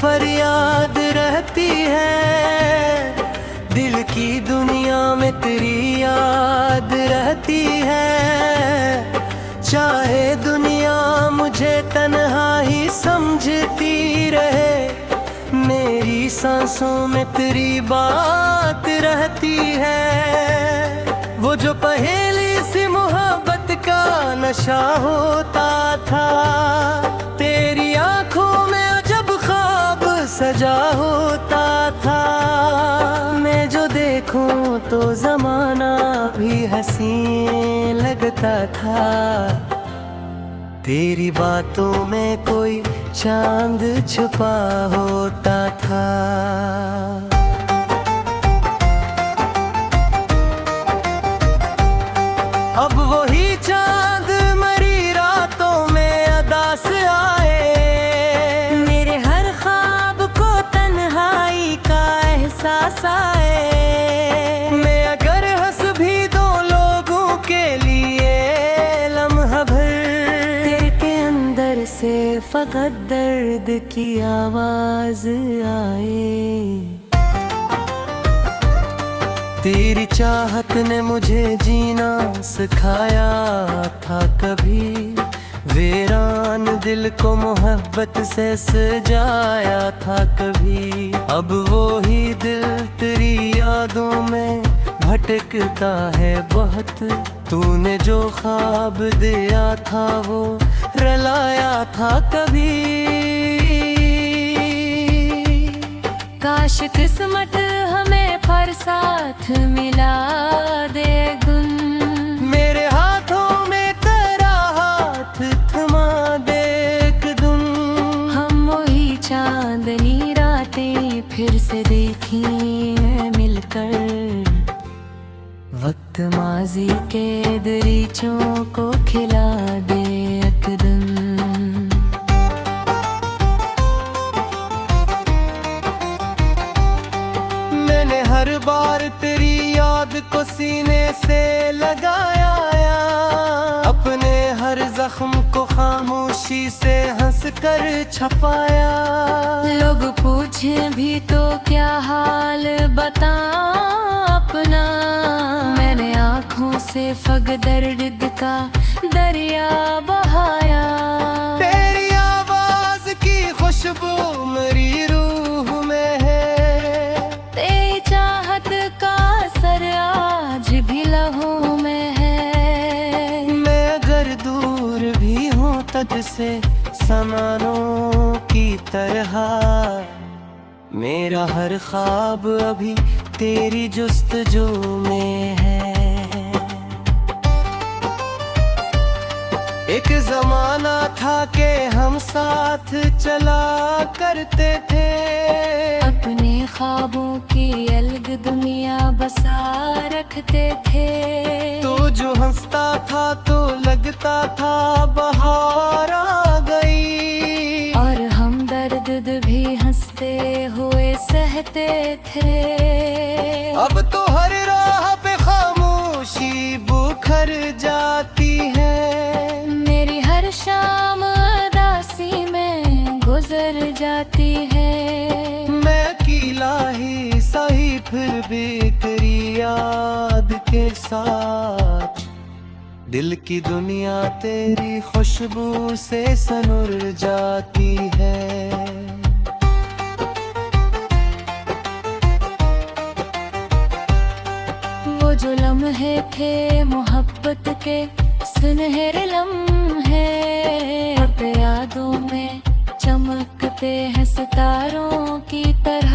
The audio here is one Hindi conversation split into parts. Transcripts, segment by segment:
फरियाद रहती है, दिल की दुनिया में तेरी याद रहती है। चाहे दुनिया मुझे तन्हा ही समझती रहे, मेरी सांसों में तेरी बात रहती है। वो जो पहेली सी मोहब्बत का नशा होता था, तेरी आंखों में जब ख्वाब सजा होता था। मैं जो देखूं तो जमाना भी हसीन लगता था, तेरी बातों में कोई चांद छुपा होता था। अब वही चांद मरी रातों में अदा से आए, मेरे हर ख्वाब को तन्हाई का एहसास आए। मैं अगर हंस भी दो लोगों के लिए लम्हा भर, दिल के अंदर से फकत दर्द की आवाज आए। तेरी चाहत ने मुझे जीना सिखाया था, कभी वीरान दिल को मोहब्बत से सजाया था कभी। अब वो ही दिल तेरी यादों में भटकता है बहुत, तूने जो ख्वाब दिया था वो रुलाया था कभी। काश किस्मत हमें पर साथ मिला दे गुन, मेरे हाथों में तेरा हाथ थमा दे एक दिन। हम वही चांदनी रातें फिर से देखें मिलकर, वक्त माजी के दरीचों को खिला दे एक दिन। मैंने हर बार तेरी याद को सीने से लगाया, अपने हर जख्म को खामोशी से हंस कर छपाया। लोग पूछे भी तो क्या हाल बताऊं अपना, मैंने आँखों से फग दर्द का दरिया बहाया। तेरी आवाज की खुशबू मेरी रूह में है, तेरी चाहत का असर आज भी लहू में है। मैं अगर दूर भी हूँ तुझसे समानों की तरह, मेरा हर ख्वाब अभी तेरी जुस्तजू में है। एक जमाना था कि हम साथ चला करते थे, अपने ख्वाबों की अलग दुनिया बसा रखते थे। तो जो हंसता था तो लगता था बहार आ गई, और हम दर्द भी हंसते हुए सहते थे। अब तो हर राह पे खामोशी बुखर जाती है, मेरी हर शाम उदासी में गुजर जाती है। मैं अकेला ही सही फिर भी तेरी याद के साथ, दिल की दुनिया तेरी खुशबू से सनुर जाती है। वो जो लम्हे थे मोहब्बत के सुनहरे लम्हे, अब यादों में चमकते हैं सितारों की तरह।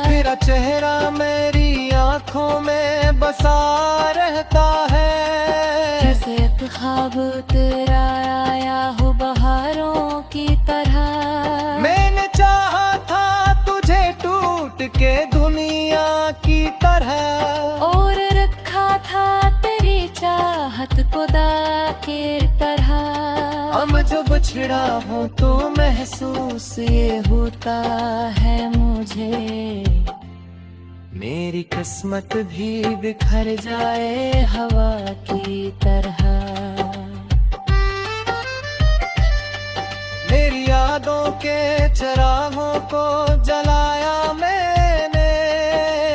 तेरा चेहरा मेरी आंखों में बसा रहता है, जैसे एक ख्वाब तेरा आया हो बहारों की तरह। मैंने चाहा था तुझे टूट के दुनिया की तरह, और रखा था तेरी चाहत खुदा के तरह। हम जब बिछड़ा हूँ तो महसूस ये होता है मुझे, मेरी किस्मत भी बिखर जाए हवा की तरह। मेरी यादों के चिरागों को जलाया मैंने।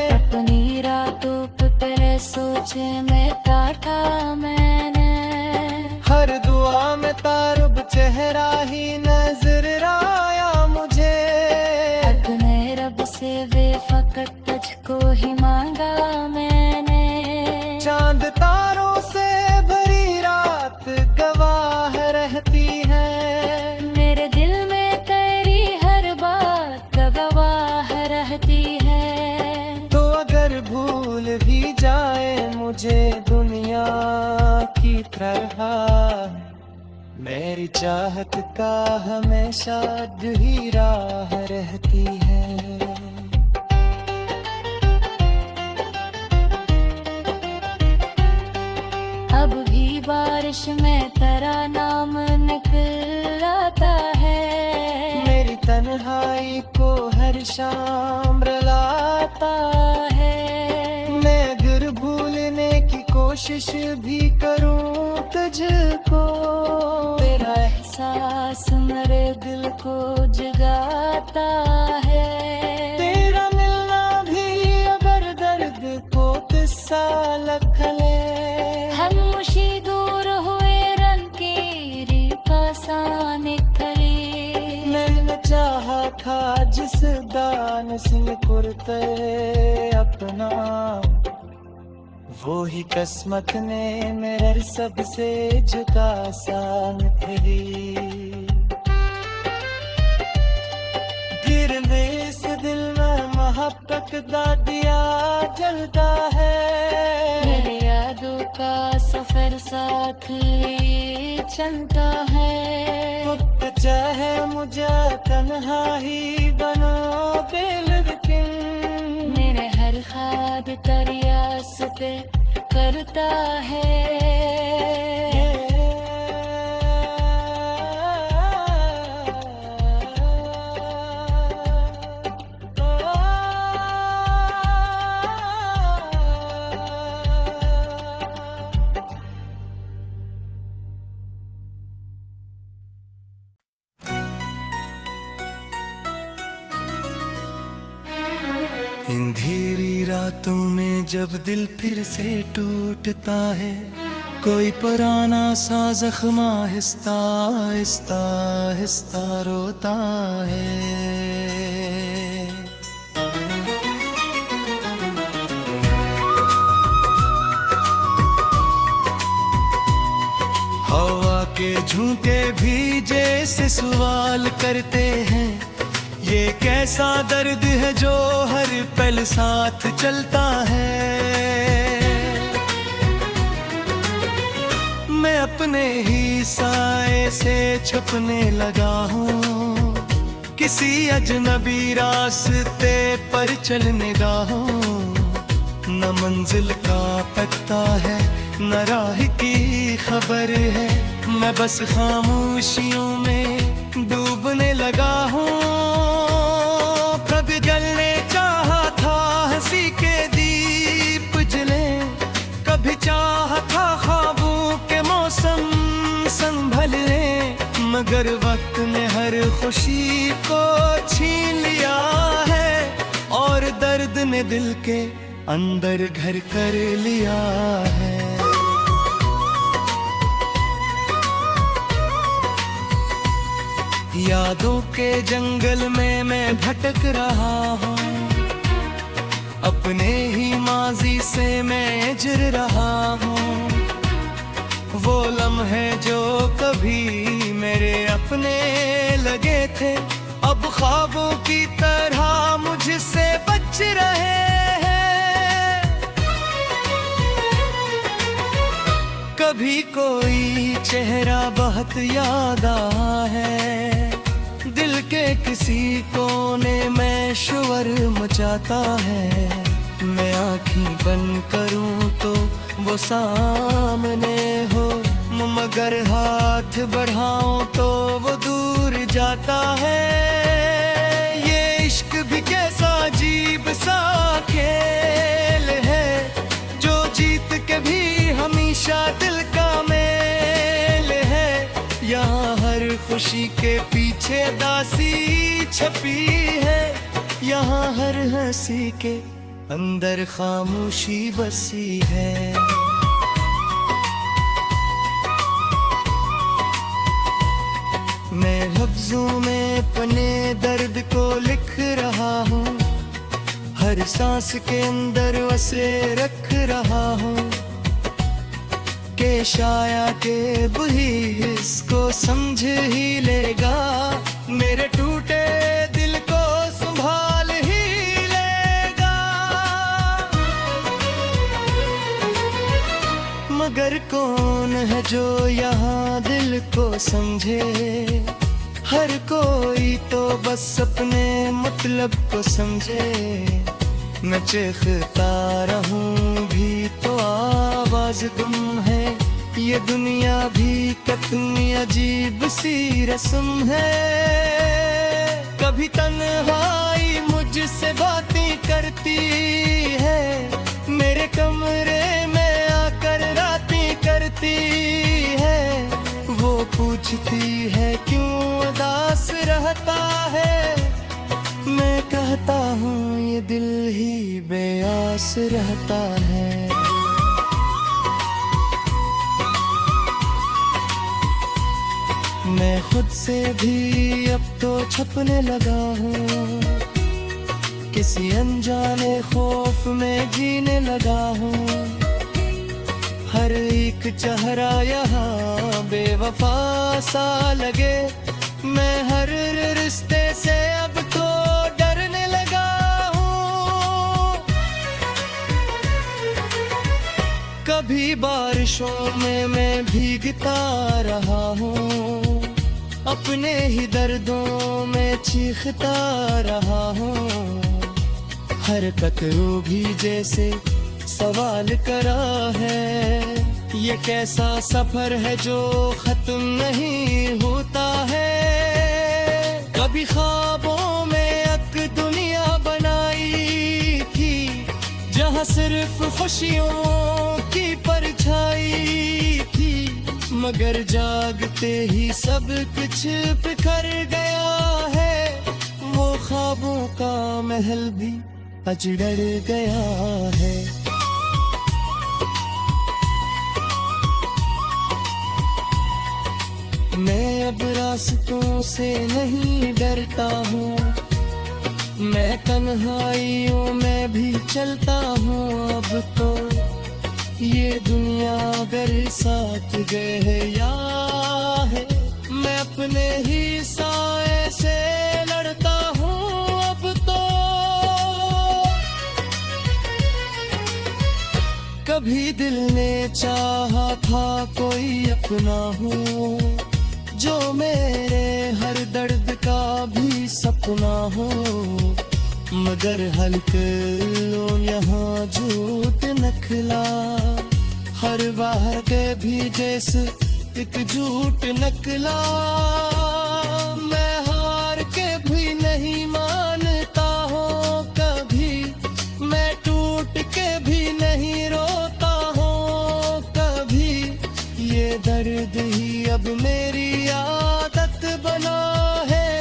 अपनी रातों पे तेरे सोचे में काटा मैंने। हर दुआ में तारुब चेहरा ही नजर आया मुझे। अपने रब से वे फकत तुझको ही मांगा मैंने। चांद तारों से भरी रात गवाह रहती है। मेरे दिल में तेरी हर बात गवाह रहती है। तो अगर भूल भी जाए मुझे दुनिया की तरह, मेरी चाहत का हमेशा ही राह रहती है। अब भी बारिश में तेरा नाम निकल आता है। मेरी तन्हाई को हर शाम रुलाता है। मैं अगर भूलने की कोशिश भी करूं तुझको, तेरा एहसास मेरे दिल को जगाता है। तेरा मिलना भी अगर दर्द को किस्सा लखले। खामोशी दूर हुए रन की पासान खली। मैंने चाहा था जिस दान से कुर्ते अपना, वो ही किस्मत ने मेरे सबसे झुका सान थी। गिरने इस दिल में मोहब्बत दा दिया जलता है। मेरे यादों का सफर साथ लिए चलता है। वक्त चाहे मुझे तन्हा ही बना दे, लेकिन मेरे हर ख्वाब तरियास पे करता है। अंधेरी रातों में जब दिल फिर से टूटता है, कोई पुराना सा जख्म आहिस्ता आहिस्ता आहिस्ता रोता है। हवा के झोंके भी जैसे सवाल करते हैं, ये कैसा दर्द है जो हर पल साथ चलता है। मैं अपने ही साए से छुपने लगा हूँ, किसी अजनबी रास्ते पर चलने लगा हूँ। न मंजिल का पता है न राह की खबर है, मैं बस खामोशियों में डूबने लगा हूँ। कभी जलने चाहा था हंसी के दीप जले, कभी चाहा था ख्वाबों के मौसम संभले, मगर वक्त ने हर खुशी को छीन लिया है और दर्द ने दिल के अंदर घर कर लिया है। यादों के जंगल में मैं भटक रहा हूँ, अपने ही माजी से मैं जुड़ रहा हूँ। वो लम्हे जो कभी मेरे अपने लगे थे, अब ख्वाबों की तरह मुझसे बच रहे हैं। कभी कोई चेहरा बहुत याद आया है, दिल के किसी कोने में शोर मचाता है। मैं आँखें बंद करूं तो वो सामने हो, मगर हाथ बढ़ाऊं तो वो दूर जाता है। ये इश्क भी कैसा अजीब सा खेल है, जो जीत के भी हमेशा दिल का मेल है। यहाँ हर खुशी के पीछे पीछे दासी छपी है, यहाँ हर हंसी के अंदर खामोशी बसी है। मैं लफ्जों में अपने दर्द को लिख रहा हूँ, हर सांस के अंदर उसे रख रहा हूँ कि शाया के बुही इसको समझ ही लेगा, मेरे टूटे दिल को संभाल ही लेगा। मगर कौन है जो यहाँ दिल को समझे, हर कोई तो बस अपने मतलब को समझे। मैं चीखता रहूं भी तो आवाज गुम है, ये दुनिया भी कितनी अजीब सी रस्म है। कभी तन्हाई मुझसे बातें करती है, मेरे कमरे में आकर रातें करती है। वो पूछती है क्यों उदास रहता है, मैं कहता हूँ ये दिल ही बेआस रहता है। मैं खुद से भी अब तो छपने लगा हूँ, किसी अनजाने खौफ में जीने लगा हूँ। हर एक चेहरा यहाँ बेवफा सा लगे, मैं हर रिश्ते से अब तो डरने लगा हूँ। कभी बारिशों में मैं भीगता रहा हूँ, अपने ही दर्दों में चीखता रहा हूँ। हर कतरू भी जैसे सवाल करा है, ये कैसा सफर है जो खत्म नहीं होता है। कभी ख्वाबों में एक दुनिया बनाई थी, जहाँ सिर्फ खुशियों की परछाई थी, मगर जागते ही सब कुछ बिखर गया है। वो ख्वाबों का महल भी अजगर गया है। मैं अब रास्तों से नहीं डरता हूँ, मैं तन्हाइयों में भी चलता हूँ। अब तो ये दुनिया अगर साथ गया है, मैं अपने ही साए से लड़ता हूँ। अब तो कभी दिल ने चाहा था कोई अपना हो, जो मेरे हर दर्द का भी सपना हो, मगर हल्के लो यहाँ झूठ नखला। हर बार के भी जैसे एक झूठ नकला, मैं हार के भी नहीं मानता हूँ कभी, मैं टूट के भी नहीं रोता हूँ कभी। ये दर्द ही अब मेरी आदत बना है,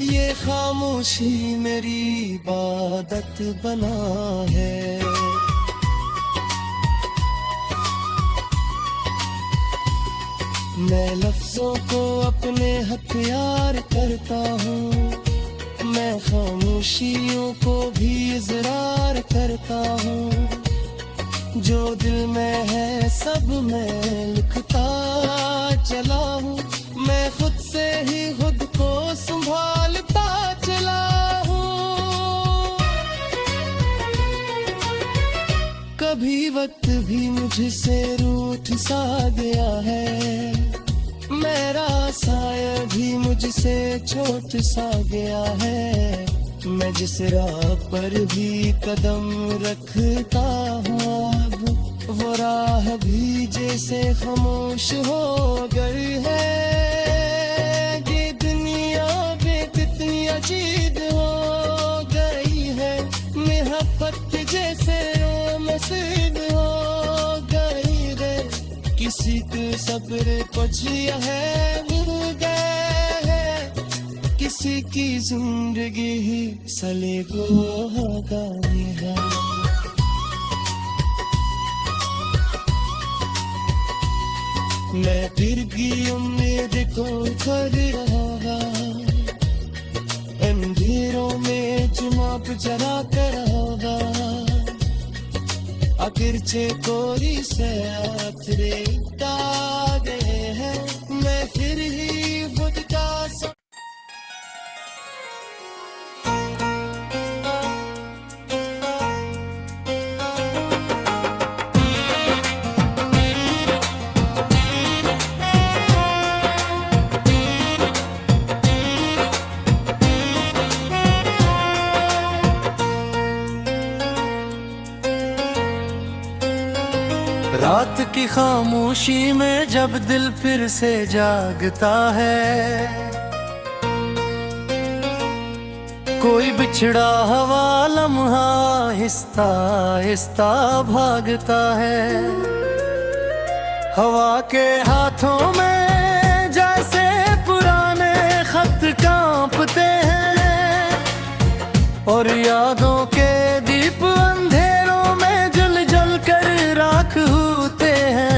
ये खामोशी मेरी इबादत बना है। मैं लफ्जों को अपने हथियार करता हूँ, मैं खामोशियों को भी इज़रार करता हूँ। जो दिल में है सब मैं लिखता चला हूँ, मैं खुद से ही खुद को संभालता चला हूँ। कभी वक्त भी मुझसे रूठ सा गया है, मेरा साया भी मुझसे छोट सा गया है। मैं जिस राह पर भी कदम रखता हूँ, अब वो राह भी जैसे खामोश हो गई है। ये दुनिया भी कितनी अजीब हो गई है, मोहब्बत जैसे मसीद हो गई है। किसी को सब्र कुछ है मिल गए है, किसी की जिंदगी ही सलेगोगानी है। मैं फिर भी उम्मीद को कर रहा, अंधेरों में चुनाव जला कर रहा, अगरचे कोरी से आखिरी तारे हैं, मैं फिर ही खुद का रात की खामोशी में जब दिल फिर से जागता है, कोई बिछड़ा हवा लम्हा आहिस्ता आहिस्ता भागता है। हवा के हाथों में जैसे पुराने खत कांपते हैं, और यादों के दीप अंधेरों में जल जल कर राख होते हैं।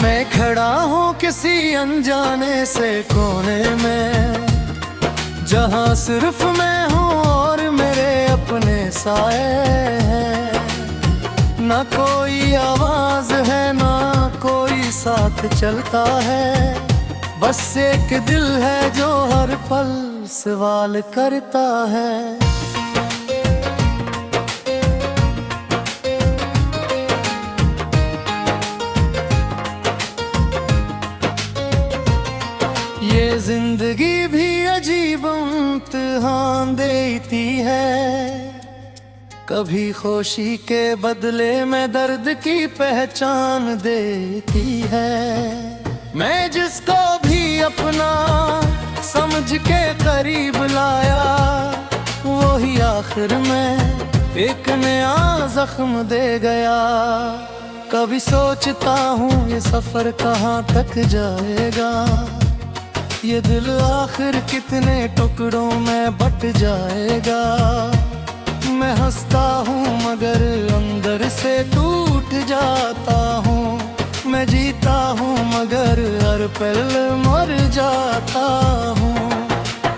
मैं खड़ा हूँ किसी अनजाने से कोने में, जहाँ सिर्फ मैं हूँ और मेरे अपने साए हैं। ना कोई आवाज है ना कोई साथ चलता है, बस एक दिल है जो हर पल सवाल करता है। ये जिंदगी भी अजीब इम्तिहान देती है, कभी खुशी के बदले में दर्द की पहचान देती है। मैं जिसको भी अपना समझ के करीब लाया, वही आखिर में एक नया जख्म दे गया। कभी सोचता हूँ ये सफर कहाँ तक जाएगा, ये दिल आखिर कितने टुकड़ों में बट जाएगा। मैं हंसता हूँ मगर अंदर से टूट जाता हूँ, मैं जीता हूँ मगर हर पल मर जाता हूँ।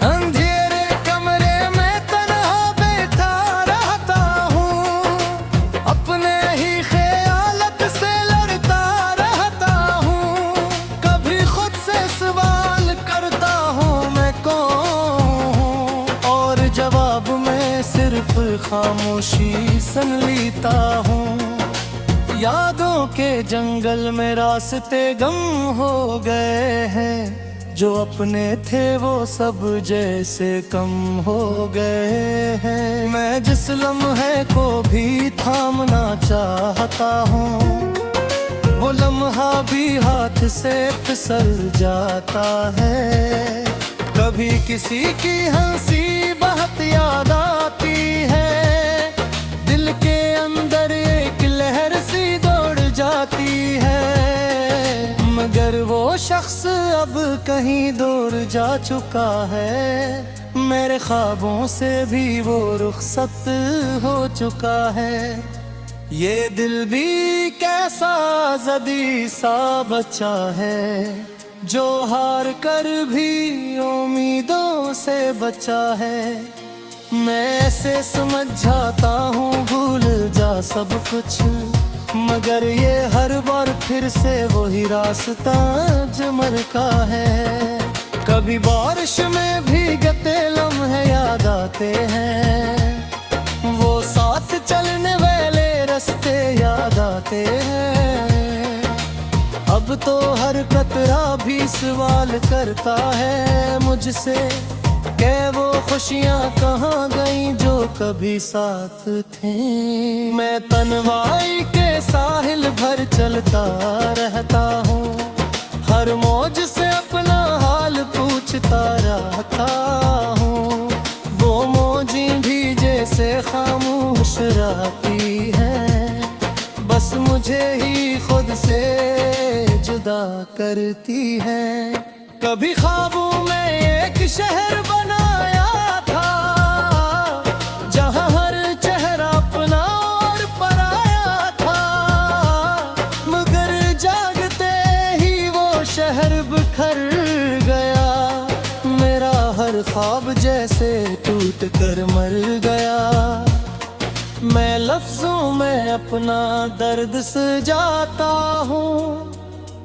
अंधेरे कमरे में तन्हा बैठा रहता हूँ, अपने ही ख्यालत से लड़ता रहता हूँ। कभी खुद से सवाल करता हूँ मैं कौन हूँ, और जवाब में सिर्फ खामोशी सुन लेता हूँ। यादों के जंगल में रास्ते गम हो गए हैं, जो अपने थे वो सब जैसे कम हो गए हैं। मैं जिस लम्हे को भी थामना चाहता हूँ, वो लम्हा भी हाथ से फिसल जाता है। कभी किसी की हंसी बहुत याद आती है, दिल के अंदर एक लहर सी दौड़ जाती है। मगर वो शख्स अब कहीं दूर जा चुका है, मेरे ख्वाबों से भी वो रुखसत हो चुका है। ये दिल भी कैसा ज़दी सा बच्चा है, जो हार कर भी उम्मीदों से बचा है। मैं ऐसे समझ जाता हूँ भूल जा सब कुछ, मगर ये हर बार फिर से वही रास्ता जमर का है। कभी बारिश में भीगते लम्हे याद आते हैं, वो साथ चलने वाले रास्ते याद आते हैं। अब तो हर कतरा भी सवाल करता है मुझसे, के वो खुशियाँ कहाँ गई जो कभी साथ थी। मैं तन्हाई के साहिल भर चलता रहता हूँ, हर मौज से अपना हाल पूछता रहता हूँ। वो मौजी भी जैसे खामोश रहती है, बस मुझे ही खुद से जुदा करती है। कभी ख्वाबों में एक शहर बनाया था, जहां हर चेहरा अपना और पराया था, मगर जागते ही वो शहर बिखर गया। मेरा हर ख्वाब जैसे टूट कर मर गया। मैं लफ्जों में अपना दर्द सजाता हूँ,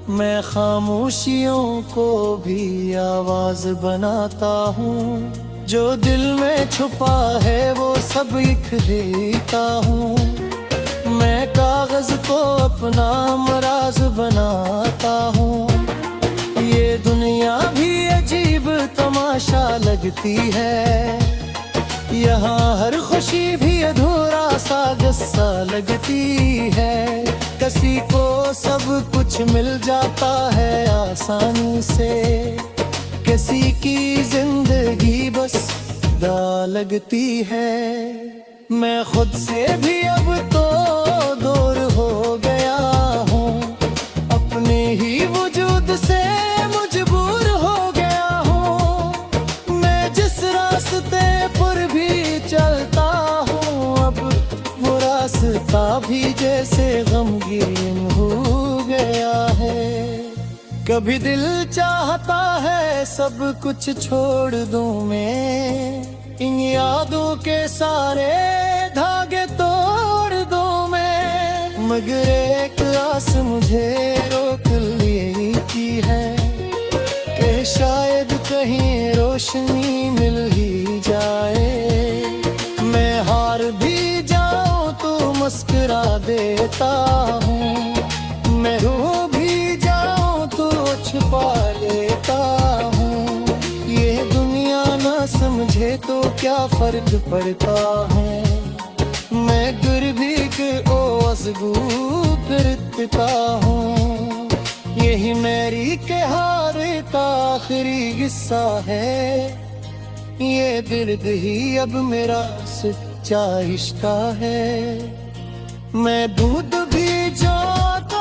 मैं खामोशियों को भी आवाज बनाता हूँ। जो दिल में छुपा है वो सब लिख देता हूँ। मैं कागज को अपना मराज बनाता हूँ। ये दुनिया भी अजीब तमाशा लगती है, यहाँ हर खुशी भी अधूरा सा जस्सा लगती है। किसी को सब कुछ मिल जाता है आसानी से, किसी की जिंदगी बस दा लगती है। मैं खुद से भी अब तो दूर हो गया हूँ, अपने ही वजूद से मजबूर हो गया हूँ। मैं जिस रास्ते पर भी चलता हूँ, अब वो रास्ता भी जैसे गमगीन हो गया है। कभी दिल चाहता है सब कुछ छोड़ दूं मैं, इन यादों के सारे धागे तोड़ दूं मैं, मगर एक आस मुझे रोक लेती है कि शायद कहीं रोशनी मिल ही जाए। मैं हार भी जाऊं तो मुस्कुरा देता हूँ, मैं रो भी जाऊं तो छुपा लेता हूँ। ये दुनिया ना समझे तो क्या फर्क पड़ता है, मैं गिर भी के ओसगू फिरता हूँ। यही मेरी के हार का आखिरी किस्सा है, ये दर्द ही अब मेरा सच्चा इश्क है। मैं दूध भी जाता